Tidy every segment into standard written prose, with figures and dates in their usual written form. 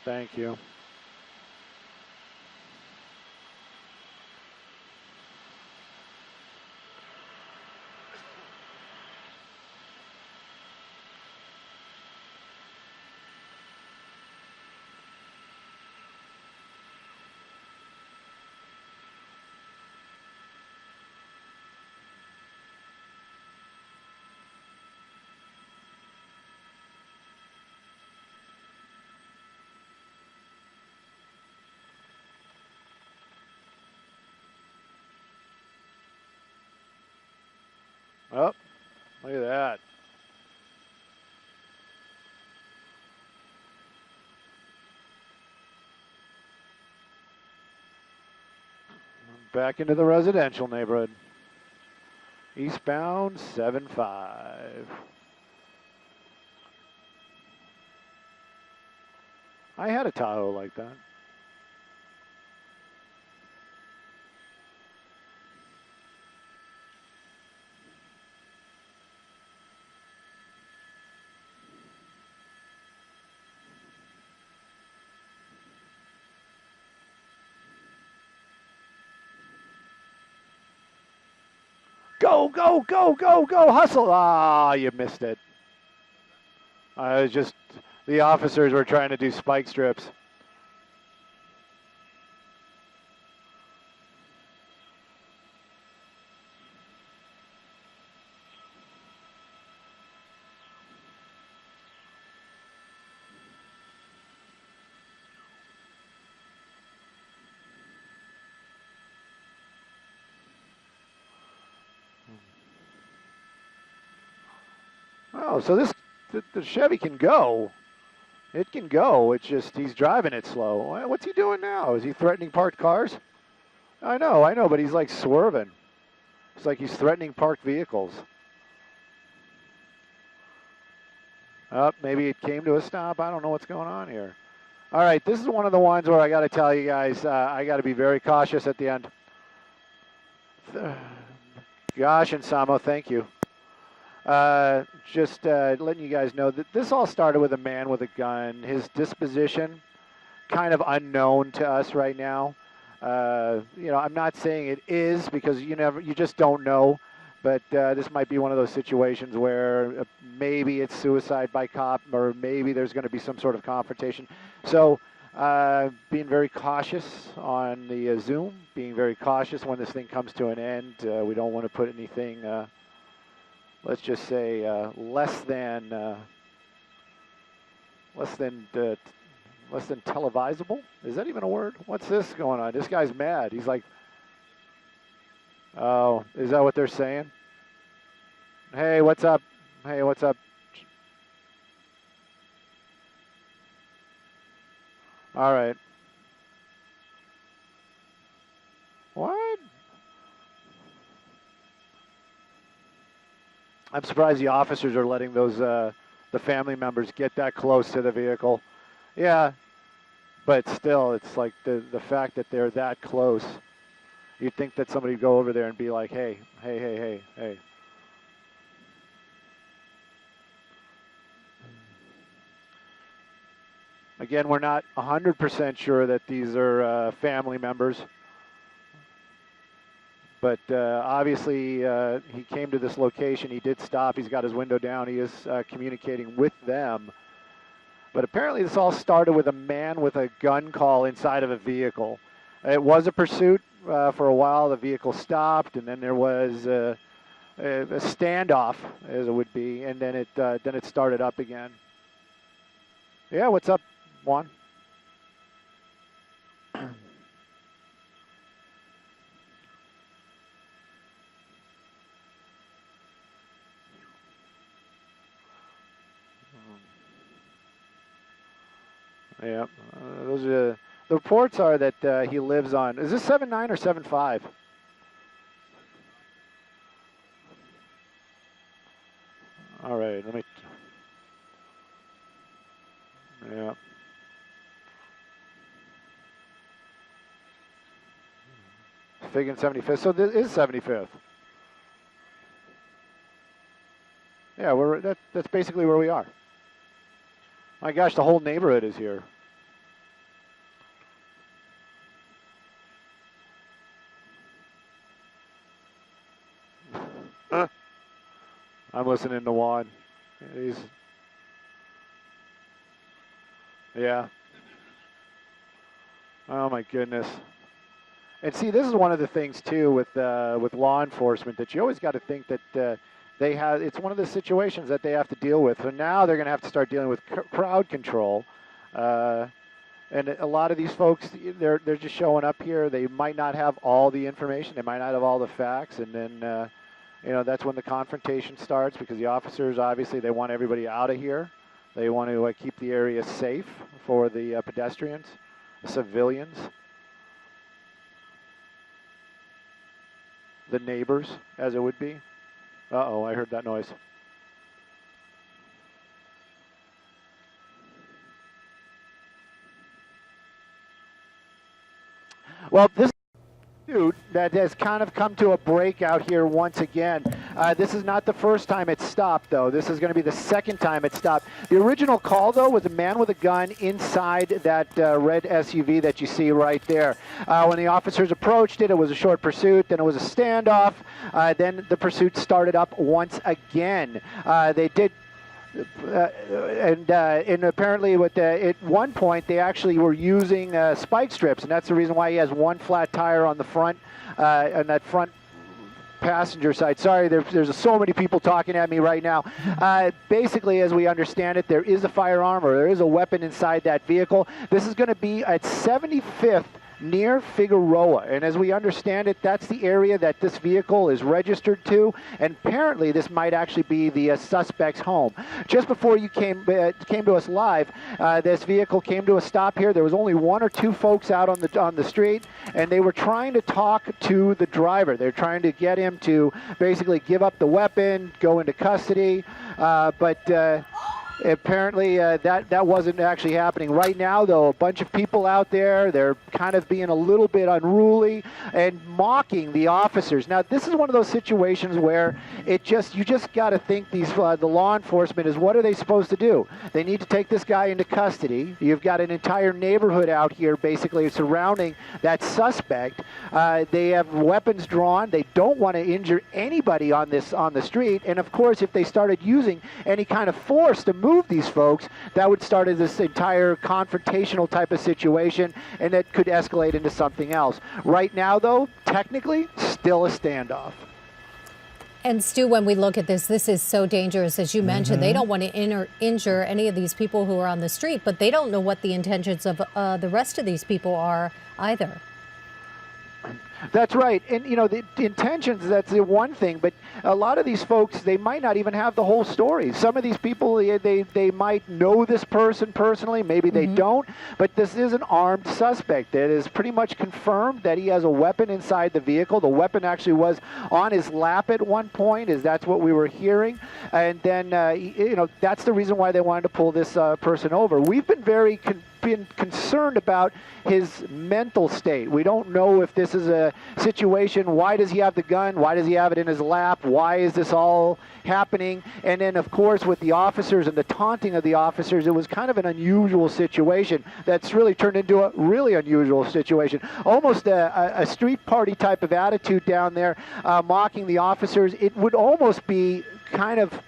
Thank you. Oh, look at that. Back into the residential neighborhood. Eastbound 75. I had a Tahoe like that. Go, go, go, go, go, hustle. Ah, you missed it. I was just, the officers were trying to do spike strips. Oh, so the Chevy can go. It can go. It's just he's driving it slow. What's he doing now? Is he threatening parked cars? I know, but he's like swerving. It's like he's threatening parked vehicles. Maybe it came to a stop. I don't know what's going on here. All right, this is one of the ones where I got to tell you guys, I got to be very cautious at the end. Gosh and Samo, thank you. Just letting you guys know that this all started with a man with a gun. His disposition, kind of unknown to us right now. I'm not saying it is because you just don't know. But this might be one of those situations where maybe it's suicide by cop, or maybe there's going to be some sort of confrontation. So being very cautious on the Zoom, being very cautious when this thing comes to an end. We don't want to put anything, let's just say, less than televisable. Is that even a word? What's this going on? This guy's mad. He's like, oh, is that what they're saying? Hey, what's up? Hey, what's up? All right. What? I'm surprised the officers are letting those the family members get that close to the vehicle. Yeah, but still, it's like the fact that they're that close. You'd think that somebody would go over there and be like, hey, hey, hey, hey, hey. Again, we're not 100% sure that these are family members. But obviously, he came to this location. He did stop. He's got his window down. He is communicating with them. But apparently, this all started with a man with a gun call inside of a vehicle. It was a pursuit for a while. The vehicle stopped, and then there was a standoff, as it would be, and then it started up again. Yeah, what's up, Juan? Yeah, those are the reports are that he lives on. Is this 7-9 or 7-5? All right, let me. Yeah. Fig and 75th. So this is 75th. Yeah, that's basically where we are. My gosh, the whole neighborhood is here. I'm listening to Juan. Yeah. Oh my goodness. And see, this is one of the things too with law enforcement that you always got to think that they have. It's one of the situations that they have to deal with. So now they're going to have to start dealing with crowd control. And a lot of these folks, they're just showing up here. They might not have all the information. They might not have all the facts, and then that's when the confrontation starts, because the officers obviously they want everybody out of here. They want to keep the area safe for the pedestrians, civilians, the neighbors, as it would be. Uh-oh, I heard that noise. Well, this suit that has kind of come to a breakout here once again. This is not the first time it stopped, though. This is going to be the second time it stopped. The original call, though, was a man with a gun inside that red SUV that you see right there. When the officers approached it, it was a short pursuit. Then it was a standoff. Then the pursuit started up once again. They did. And apparently at one point they actually were using spike strips, and that's the reason why he has one flat tire on the front, on that front passenger side. Sorry, there's so many people talking at me right now. Basically, as we understand it, there is a firearm or there is a weapon inside that vehicle. This is going to be at 75th near Figueroa, and as we understand it, that's the area that this vehicle is registered to, and apparently this might actually be the suspect's home. Just before you came to us live, this vehicle came to a stop here. There was only one or two folks out on the street, and they were trying to talk to the driver. They're trying to get him to basically give up the weapon, go into custody, but apparently that wasn't actually happening. Right now, though, a bunch of people out there, they're kind of being a little bit unruly and mocking the officers. Now, this is one of those situations where you just got to think the law enforcement is, what are they supposed to do? They need to take this guy into custody. You've got an entire neighborhood out here basically surrounding that suspect. They have weapons drawn. They don't want to injure anybody on the street. And of course, if they started using any kind of force to move these folks, that would start as this entire confrontational type of situation, and it could escalate into something else. Right now, though, technically, still a standoff. And Stu, when we look at this is so dangerous, as you mentioned. They don't want to injure any of these people who are on the street, but they don't know what the intentions of the rest of these people are either. That's right. And, the intentions, that's the one thing. But a lot of these folks, they might not even have the whole story. Some of these people, they might know this person personally. Maybe they don't. But this is an armed suspect. It is pretty much confirmed that he has a weapon inside the vehicle. The weapon actually was on his lap at one point, that's what we were hearing. And then, that's the reason why they wanted to pull this person over. We've been very been concerned about his mental state. We don't know if this is a situation. Why does he have the gun? Why does he have it in his lap? Why is this all happening? And then, of course, with the officers and the taunting of the officers, it was kind of an unusual situation that's really turned into a really unusual situation. Almost a street party type of attitude down there, mocking the officers. It would almost be kind of,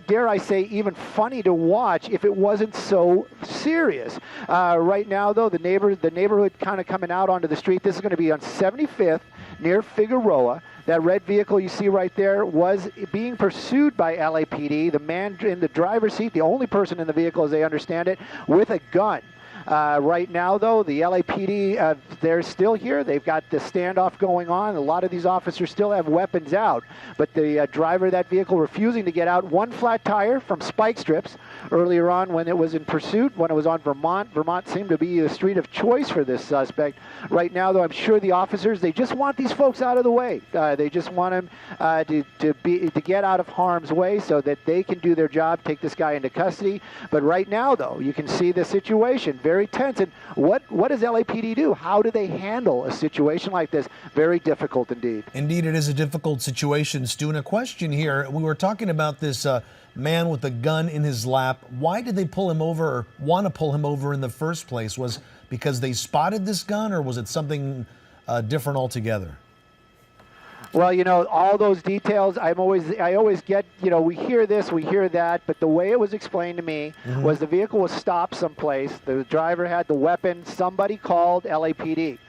dare I say, even funny to watch if it wasn't so serious. Right now, though, the neighborhood kind of coming out onto the street. This is going to be on 75th near Figueroa. That red vehicle you see right there was being pursued by LAPD. The man in the driver's seat, the only person in the vehicle, as they understand it, with a gun. Right now, though, the LAPD, they're still here. They've got the standoff going on. A lot of these officers still have weapons out. But the driver of that vehicle refusing to get out. One flat tire from spike strips earlier on when it was in pursuit, when it was on Vermont. Vermont seemed to be the street of choice for this suspect. Right now, though, I'm sure the officers, they just want these folks out of the way. They just want them to get out of harm's way so that they can do their job, take this guy into custody. But right now, though, you can see the situation very tense. And what does LAPD do? How do they handle a situation like this? Very difficult indeed. Indeed, it is a difficult situation, Stu. And a question here, we were talking about this man with a gun in his lap. Why did they pull him over or want to pull him over in the first place? Was because they spotted this gun, or was it something different altogether? Well, all those details, I always get, we hear this, we hear that, but the way it was explained to me was the vehicle was stopped someplace. The driver had the weapon. Somebody called LAPD.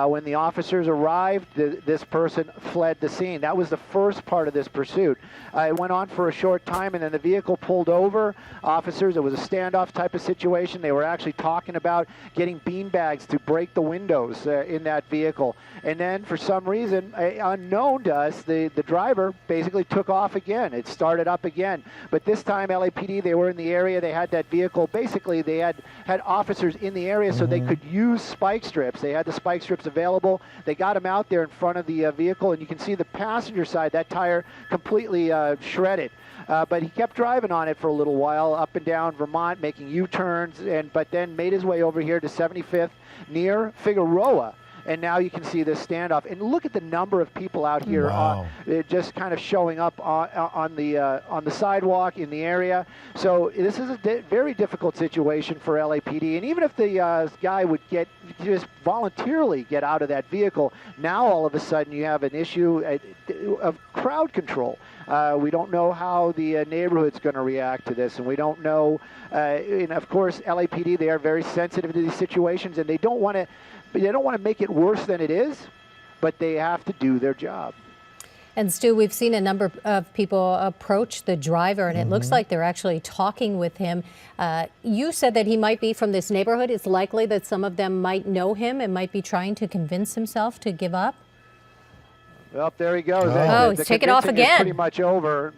When the officers arrived, this person fled the scene. That was the first part of this pursuit. It went on for a short time, and then the vehicle pulled over. Officers, it was a standoff type of situation. They were actually talking about getting beanbags to break the windows in that vehicle. And then, for some reason, unknown to us, the driver basically took off again. It started up again. But this time, LAPD, they were in the area. They had that vehicle. Basically, they had officers in the area so they could use spike strips. They had the spike strips available. They got him out there in front of the vehicle, and you can see the passenger side, that tire completely shredded. But he kept driving on it for a little while, up and down Vermont, making U-turns, but then made his way over here to 75th near Figueroa. And now you can see this standoff. And look at the number of people out here just kind of showing up on the sidewalk in the area. So this is a very difficult situation for LAPD. And even if the guy would just voluntarily get out of that vehicle, now all of a sudden you have an issue of crowd control. We don't know how the neighborhood's going to react to this, and we don't know. And of course, LAPD, they are very sensitive to these situations, and they don't want to make it worse than it is, but they have to do their job. And Stu, we've seen a number of people approach the driver, and it looks like they're actually talking with him. You said that he might be from this neighborhood. It's likely that some of them might know him and might be trying to convince himself to give up. Well, there he goes. He's taking off again. Pretty much over.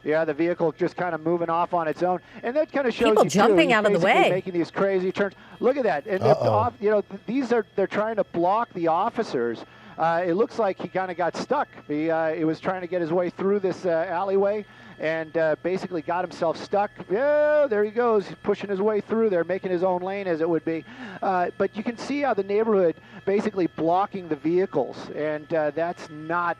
Yeah, the vehicle just kind of moving off on its own, and that kind of shows people you jumping too, out of the way, making these crazy turns. Look at that, and they're trying to block the officers. It looks like he kind of got stuck. He was trying to get his way through this alleyway, and basically got himself stuck. Yeah, there he goes. He's pushing his way through there, making his own lane, as it would be. But you can see how the neighborhood basically blocking the vehicles, and that's not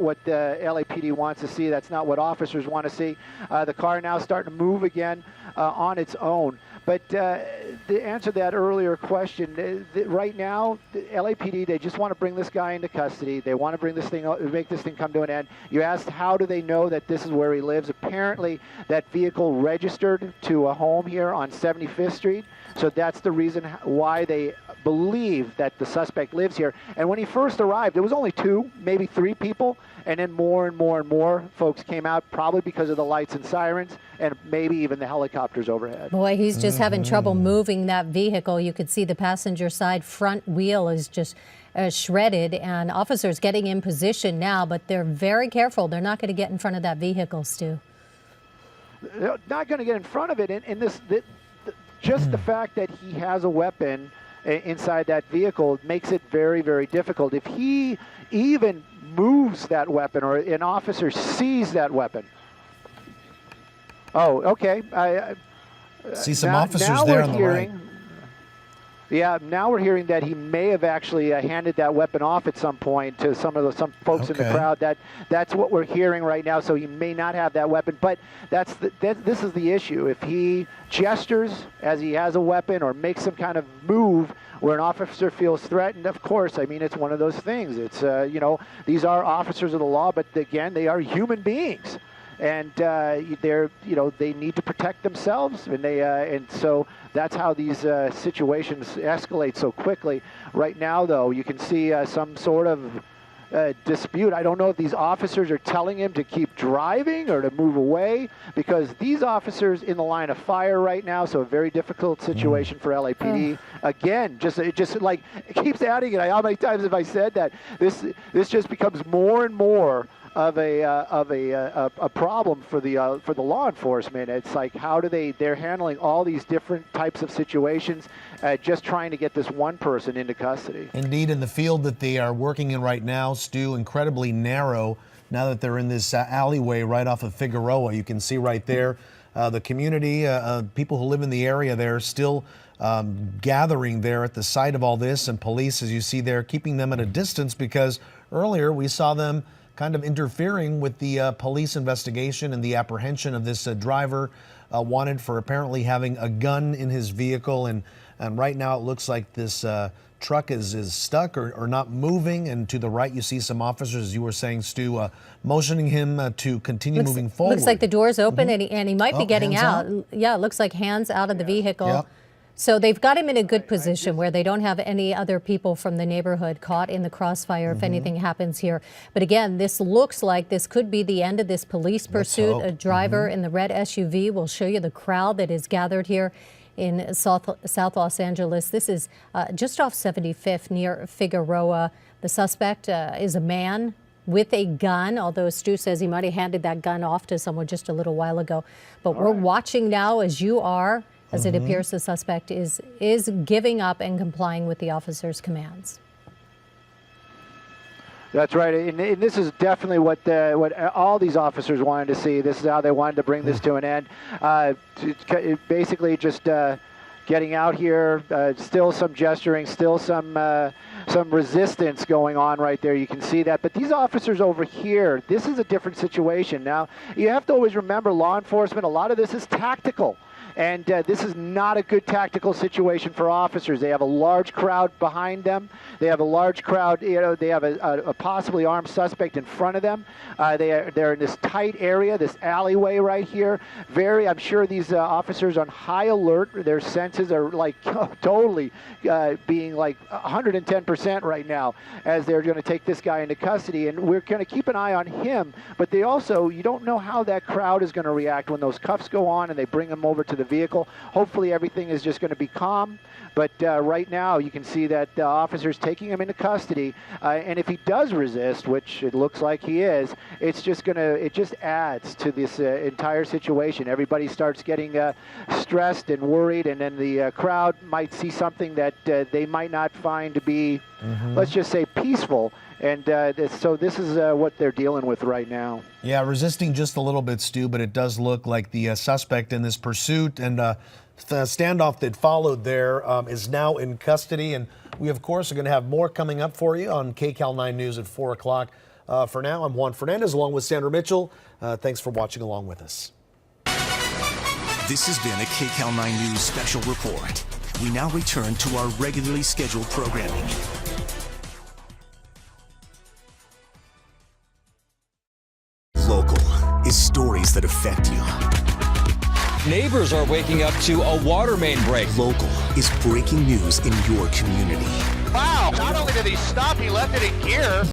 what the LAPD wants to see. That's not what officers want to see. The car now starting to move again on its own. But to answer that earlier question, right now, the LAPD, they just want to bring this guy into custody. They want to make this thing come to an end. You asked, how do they know that this is where he lives? Apparently, that vehicle registered to a home here on 75th Street. So that's the reason why they believe that the suspect lives here. And when he first arrived, there was only 2, maybe 3 people, and then more and more and more folks came out, probably because of the lights and sirens, and maybe even the helicopters overhead. Boy, he's just having trouble moving that vehicle. You could see the passenger side front wheel is just shredded, and officers getting in position now, but they're very careful. They're not going to get in front of that vehicle, Stu. They're not going to get in front of it, and just the fact that he has a weapon inside that vehicle makes it very, very difficult. If he even moves that weapon, or an officer sees that weapon. Oh, okay. See some officers there on the right. Yeah, now we're hearing that he may have actually handed that weapon off at some point to some folks in the crowd. That's what we're hearing right now. So he may not have that weapon, but this is the issue. If he gestures as he has a weapon or makes some kind of move where an officer feels threatened, of course, I mean, it's one of those things. It's these are officers of the law, but again, they are human beings. And they need to protect themselves, and so that's how these situations escalate so quickly. Right now, though, you can see some sort of dispute. I don't know if these officers are telling him to keep driving or to move away, because these officers in the line of fire right now. So a very difficult situation for LAPD. Again, it keeps adding it. How many times have I said that? This just becomes more and more of a problem for the law enforcement. It's like, how do they're handling all these different types of situations, just trying to get this one person into custody. Indeed, in the field that they are working in right now, Stu, incredibly narrow. Now that they're in this alleyway right off of Figueroa, you can see right there the community, people who live in the area, they're still gathering there at the site of all this, and police, as you see there, keeping them at a distance, because earlier we saw them kind of interfering with the police investigation and the apprehension of this driver wanted for apparently having a gun in his vehicle. And And right now it looks like this truck is stuck or not moving. And to the right, you see some officers, as you were saying, Stu, motioning him to continue moving forward. Looks like the door's open and he might be getting hands out. Yeah, it looks like hands out of the vehicle. Yep. So they've got him in a good position where they don't have any other people from the neighborhood caught in the crossfire if anything happens here. But again, this looks like this could be the end of this police pursuit. A driver in the red SUV will show you the crowd that is gathered here in South Los Angeles. This is just off 75th near Figueroa. The suspect is a man with a gun, although Stu says he might have handed that gun off to someone just a little while ago. But we're watching now, as you are, as it appears the suspect is giving up and complying with the officer's commands. That's right, and this is definitely what all these officers wanted to see. This is how they wanted to bring this to an end. Basically, just getting out here, still some gesturing, still some resistance going on right there. You can see that. But these officers over here, this is a different situation. Now, you have to always remember, law enforcement, a lot of this is tactical. And this is not a good tactical situation for officers. They have a large crowd behind them. They have a large crowd, they have a possibly armed suspect in front of them. They're in this tight area, this alleyway right here. I'm sure these officers are on high alert. Their senses are like totally being like 110% right now as they're going to take this guy into custody. And we're going to keep an eye on him. But you don't know how that crowd is going to react when those cuffs go on and they bring him over to the vehicle. Hopefully everything is just going to be calm, but right now you can see that the officer's taking him into custody, and if he does resist, which it looks like he is, it just adds to this entire situation. Everybody starts getting stressed and worried, and then the crowd might see something that they might not find to be, let's just say, peaceful. And so this is what they're dealing with right now. Yeah, resisting just a little bit, Stu, but it does look like the suspect in this pursuit and the standoff that followed there is now in custody. And we, of course, are going to have more coming up for you on KCAL 9 News at 4 o'clock. For now, I'm Juan Fernandez along with Sandra Mitchell. Thanks for watching along with us. This has been a KCAL 9 News special report. We now return to our regularly scheduled programming. Local is stories that affect you. Neighbors are waking up to a water main break. Local is breaking news in your community. Wow, not only did he stop, he left it in gear.